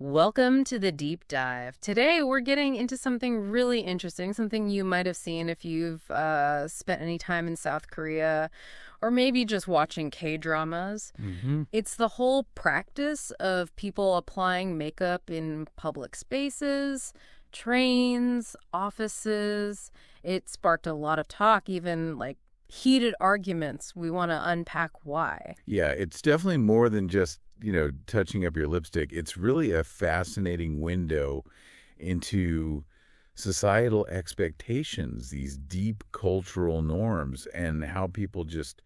Welcome to the deep dive. Today we're getting into something really interesting, something you might have seen if you've spent any time in South Korea or maybe just watching K-dramas. Hmm. It's the whole practice of people applying makeup in public spaces, trains, offices. It sparked a lot of talk, even like heated arguments. We want to unpack why. Yeah, it's definitely more than just, touching up your lipstick. It's really a fascinating window into societal expectations, these deep cultural norms, and how people just,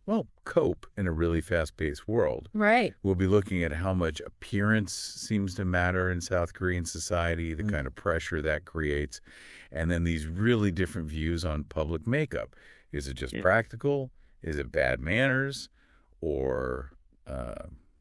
well, cope in a really fast-paced world. Right. We'll be looking at how much appearance seems to matter in South Korean society, the kind of pressure that creates, and then these really different views on public makeup. Is it just practical? Is it bad manners? Or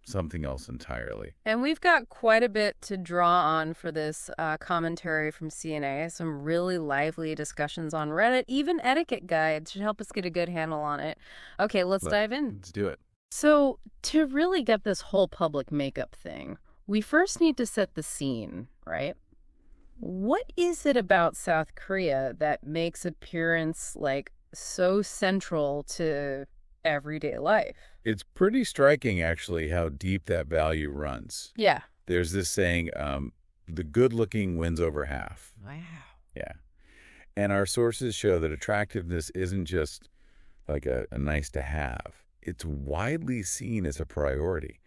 something else entirely? And we've got quite a bit to draw on for this commentary from CNA. Some really lively discussions on Reddit, even etiquette guides should help us get a good handle on it. Okay, let's dive in. Let's do it. So, to really get this whole public makeup thing, we first need to set the scene, right? What is it about South Korea that makes appearance like so central to everyday life? It's pretty striking, actually, how deep that value runs. Yeah. There's this saying, the good-looking wins over half. Wow. Yeah. And our sources show that attractiveness isn't just like a nice to have. It's widely seen as a priority.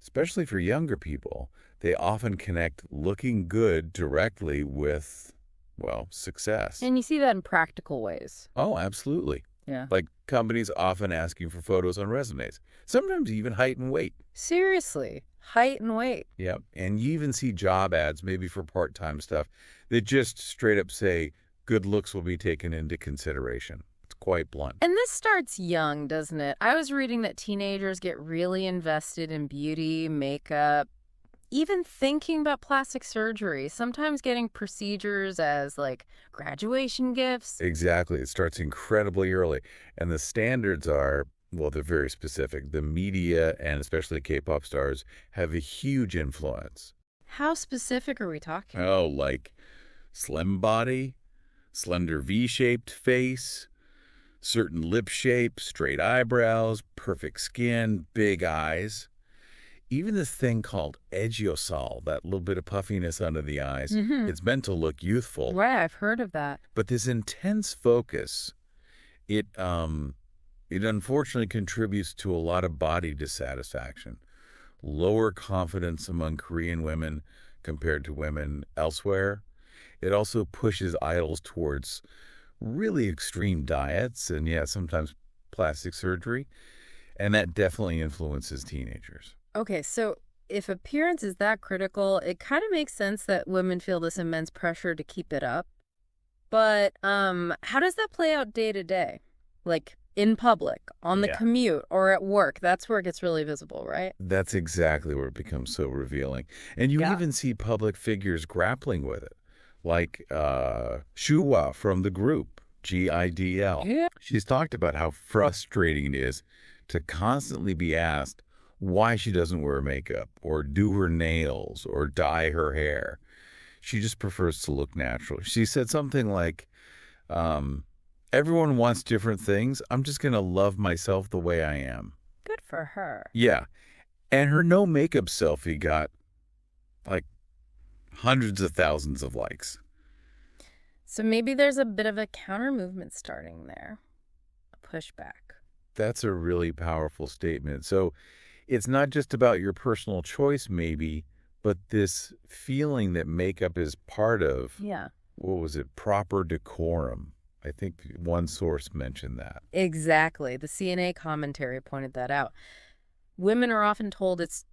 Especially for younger people, they often connect looking good directly with, well, success. And you see that in practical ways. Oh, absolutely. Yeah. Like companies often asking for photos on resumes, sometimes even height and weight. Seriously, height and weight. Yep. And you even see job ads, maybe for part-time stuff, that just straight up say good looks will be taken into consideration. It's quite blunt. And this starts young, doesn't it? I was reading that teenagers get really invested in beauty, makeup, even thinking about plastic surgery, sometimes getting procedures as like graduation gifts. Exactly. It starts incredibly early. And the standards are, well, they're very specific. The media, and especially K-pop stars, have a huge influence. How specific are we talking? Oh, like slim body, slender V-shaped face, certain lip shape, straight eyebrows, perfect skin, big eyes. Even this thing called edgiosol, that little bit of puffiness under the eyes, it's meant to look youthful. Right, I've heard of that. But this intense focus, it unfortunately contributes to a lot of body dissatisfaction, lower confidence among Korean women compared to women elsewhere. It also pushes idols towards really extreme diets and, yeah, sometimes plastic surgery. And that definitely influences teenagers. Okay, so if appearance is that critical, it kind of makes sense that women feel this immense pressure to keep it up. But how does that play out day to day? Like in public, on the Yeah. commute, or at work? That's where it gets really visible, right? That's exactly where it becomes so revealing. And you Yeah. even see public figures grappling with it, like Shuwa from the group, GIDL. Yeah. She's talked about how frustrating it is to constantly be asked why she doesn't wear makeup or do her nails or dye her hair. She just prefers to look natural. She said something like, everyone wants different things. I'm just going to love myself the way I am. Good for her. Yeah. And her no makeup selfie got like hundreds of thousands of likes. So maybe there's a bit of a counter movement starting there, a pushback. That's a really powerful statement. So it's not just about your personal choice, maybe, but this feeling that makeup is part of, Yeah. what was it, proper decorum. I think one source mentioned that. Exactly. The CNA commentary pointed that out. Women are often told it's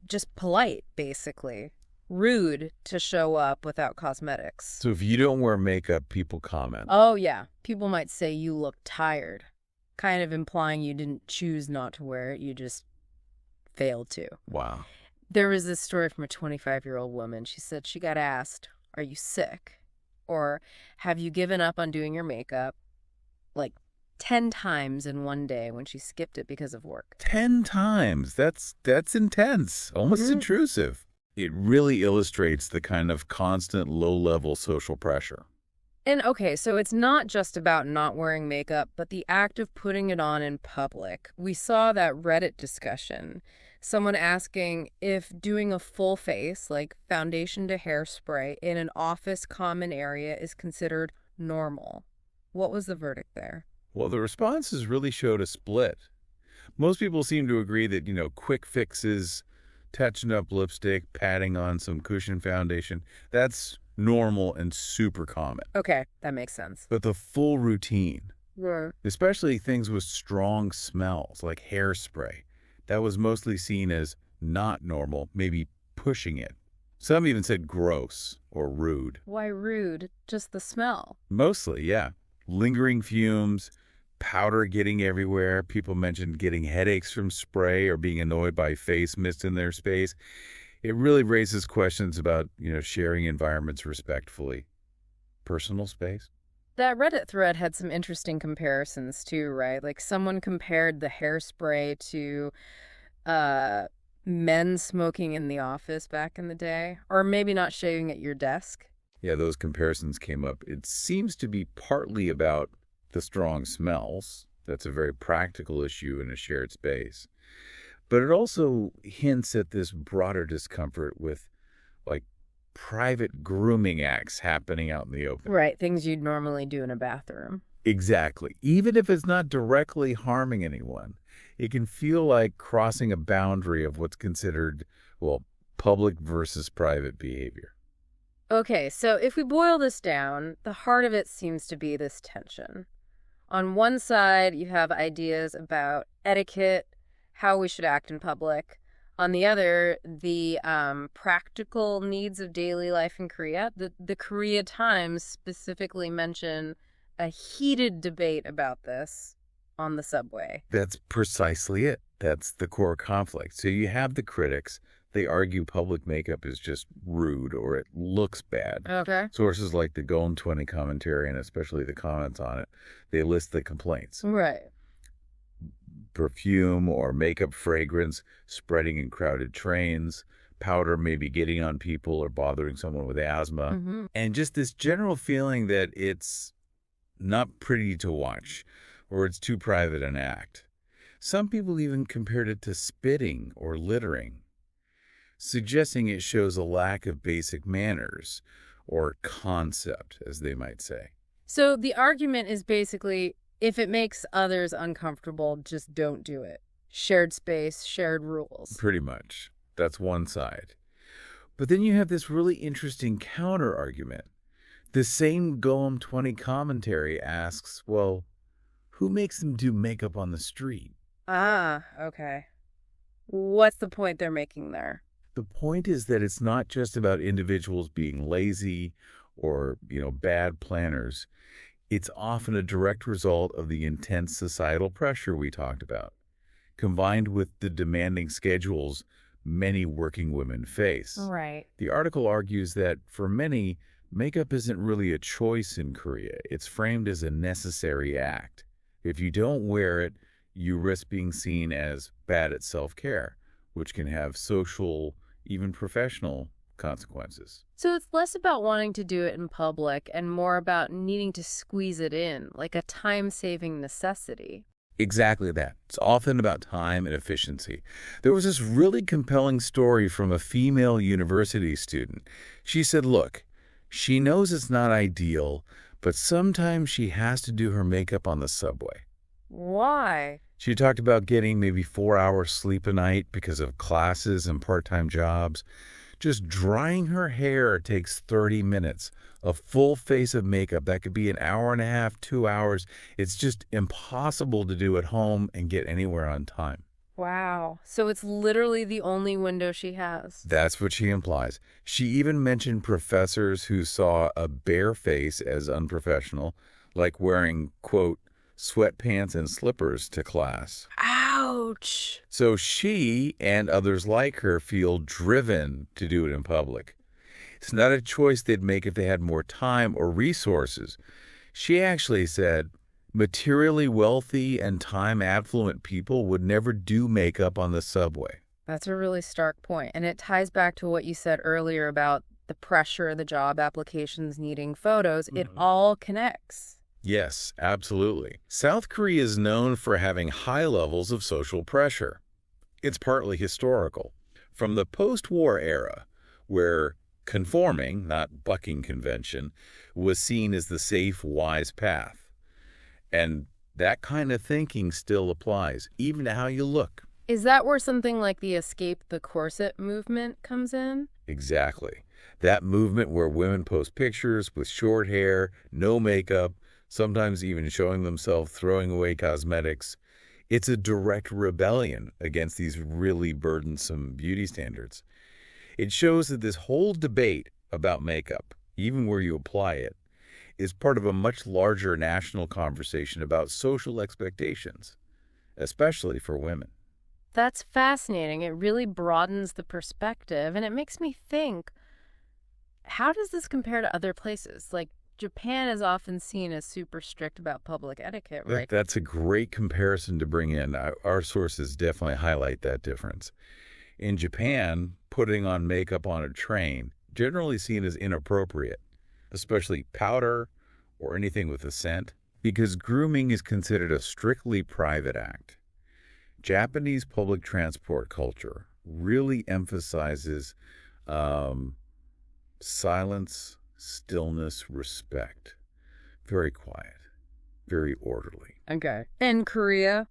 just polite, basically. Rude to show up without cosmetics. So if you don't wear makeup, people comment. Oh, yeah. People might say you look tired, kind of implying you didn't choose not to wear it, you just failed to. Wow. There was this story from a 25-year-old woman. She said she got asked, "Are you sick? Or have you given up on doing your makeup?" Like 10 times in one day when she skipped it because of work. 10 times. That's intense, almost intrusive. It really illustrates the kind of constant low-level social pressure. And okay, so it's not just about not wearing makeup, but the act of putting it on in public. We saw that Reddit discussion. Someone asking if doing a full face, like foundation to hairspray, in an office common area is considered normal. What was the verdict there? Well, the responses really showed a split. Most people seem to agree that, quick fixes, touching up lipstick, patting on some cushion foundation, that's normal and super common. Okay, that makes sense. But the full routine, Yeah. especially things with strong smells like hairspray, that was mostly seen as not normal, maybe pushing it. Some even said gross or rude. Why rude? Just the smell. Mostly, yeah. Lingering fumes, powder getting everywhere. People mentioned getting headaches from spray or being annoyed by face mist in their space. It really raises questions about, sharing environments respectfully. Personal space? That Reddit thread had some interesting comparisons too, right? Like someone compared the hairspray to uh, men smoking in the office back in the day, or maybe not shaving at your desk. Yeah, those comparisons came up. It seems to be partly about the strong smells. That's a very practical issue in a shared space. But it also hints at this broader discomfort with, like, private grooming acts happening out in the open. Right, things you'd normally do in a bathroom. Exactly. Even if it's not directly harming anyone, it can feel like crossing a boundary of what's considered, well, public versus private behavior. Okay, so if we boil this down, the heart of it seems to be this tension. On one side, you have ideas about etiquette, how we should act in public. On the other, the practical needs of daily life in Korea. The Korea Times specifically mention a heated debate about this on the subway. That's precisely it. That's the core conflict. So you have the critics. They argue public makeup is just rude or it looks bad. Okay. Sources like the Golden 20 commentary and especially the comments on it, they list the complaints. Right. Perfume or makeup fragrance spreading in crowded trains, powder maybe getting on people or bothering someone with asthma, and just this general feeling that it's not pretty to watch or it's too private an act. Some people even compared it to spitting or littering, suggesting it shows a lack of basic manners or concept, as they might say. So the argument is basically, if it makes others uncomfortable, just don't do it. Shared space, shared rules. Pretty much. That's one side. But then you have this really interesting counter argument. The same Golem 20 commentary asks, well, who makes them do makeup on the street? Ah, okay. What's the point they're making there? The point is that it's not just about individuals being lazy or, bad planners. It's often a direct result of the intense societal pressure we talked about, combined with the demanding schedules many working women face. Right. The article argues that for many, makeup isn't really a choice in Korea. It's framed as a necessary act. If you don't wear it, you risk being seen as bad at self-care, which can have social, even professional consequences. So it's less about wanting to do it in public and more about needing to squeeze it in, like a time-saving necessity. Exactly that. It's often about time and efficiency. There was this really compelling story from a female university student. She said, look, she knows it's not ideal, but sometimes she has to do her makeup on the subway. Why? She talked about getting maybe 4 hours sleep a night because of classes and part-time jobs. Just drying her hair takes 30 minutes. A full face of makeup, that could be an hour and a half, 2 hours. It's just impossible to do at home and get anywhere on time. Wow. So it's literally the only window she has. That's what she implies. She even mentioned professors who saw a bare face as unprofessional, like wearing, quote, sweatpants and slippers to class. Ouch. So she and others like her feel driven to do it in public. It's not a choice they'd make if they had more time or resources. She actually said materially wealthy and time-affluent people would never do makeup on the subway. That's a really stark point. And it ties back to what you said earlier about the pressure, the job applications needing photos. It all connects. Yes, absolutely. South Korea is known for having high levels of social pressure. It's partly historical. From the post-war era, where conforming, not bucking convention, was seen as the safe, wise path. And that kind of thinking still applies, even to how you look. Is that where something like the escape the corset movement comes in? Exactly. That movement where women post pictures with short hair, no makeup, sometimes even showing themselves throwing away cosmetics, it's a direct rebellion against these really burdensome beauty standards. It shows that this whole debate about makeup, even where you apply it, is part of a much larger national conversation about social expectations, especially for women. That's fascinating. It really broadens the perspective, and it makes me think, how does this compare to other places? Like, Japan is often seen as super strict about public etiquette, right? That's a great comparison to bring in. Our sources definitely highlight that difference. In Japan, putting on makeup on a train generally seen as inappropriate, especially powder or anything with a scent, because grooming is considered a strictly private act. Japanese public transport culture really emphasizes um, silence, stillness, respect. Very quiet, very orderly. Okay. In Korea?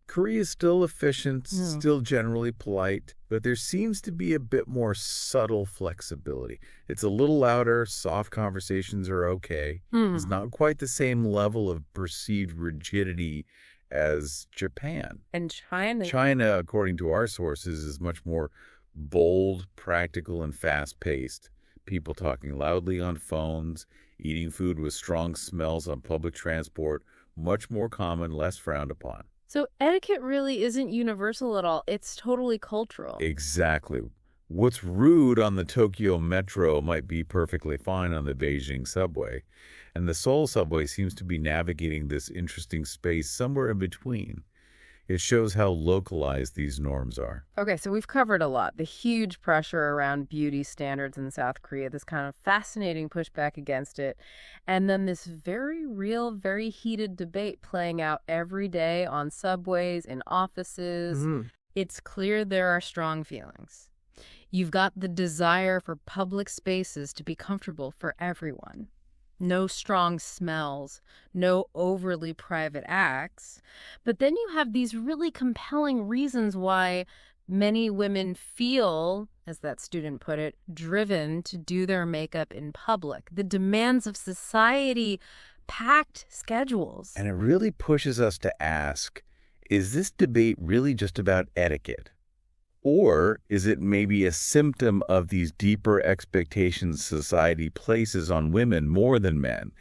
Korea is still efficient, Hmm. still generally polite, but there seems to be a bit more subtle flexibility. It's a little louder, soft conversations are okay. It's Hmm. not quite the same level of perceived rigidity as Japan. And China? China, according to our sources, is much more bold, practical, and fast-paced. People talking loudly on phones, eating food with strong smells on public transport, much more common, less frowned upon. So etiquette really isn't universal at all. It's totally cultural. Exactly. What's rude on the Tokyo Metro might be perfectly fine on the Beijing subway, and the Seoul subway seems to be navigating this interesting space somewhere in between. It shows how localized these norms are. Okay, so we've covered a lot. The huge pressure around beauty standards in South Korea, this kind of fascinating pushback against it, and then this very real, very heated debate playing out every day on subways, in offices. It's clear there are strong feelings. You've got the desire for public spaces to be comfortable for everyone. No strong smells, no overly private acts. But then you have these really compelling reasons why many women feel, as that student put it, driven to do their makeup in public. The demands of society, packed schedules. And it really pushes us to ask, is this debate really just about etiquette? Or is it maybe a symptom of these deeper expectations society places on women more than men?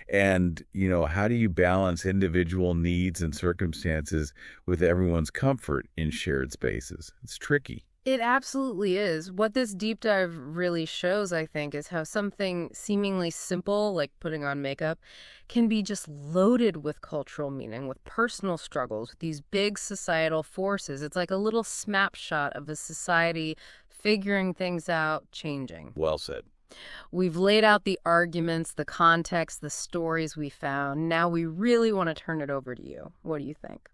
And, how do you balance individual needs and circumstances with everyone's comfort in shared spaces? It's tricky. It absolutely is. What this deep dive really shows, I think, is how something seemingly simple, like putting on makeup, can be just loaded with cultural meaning, with personal struggles, with these big societal forces. It's like a little snapshot of a society figuring things out, changing. Well said. We've laid out the arguments, the context, the stories we found. Now we really want to turn it over to you. What do you think?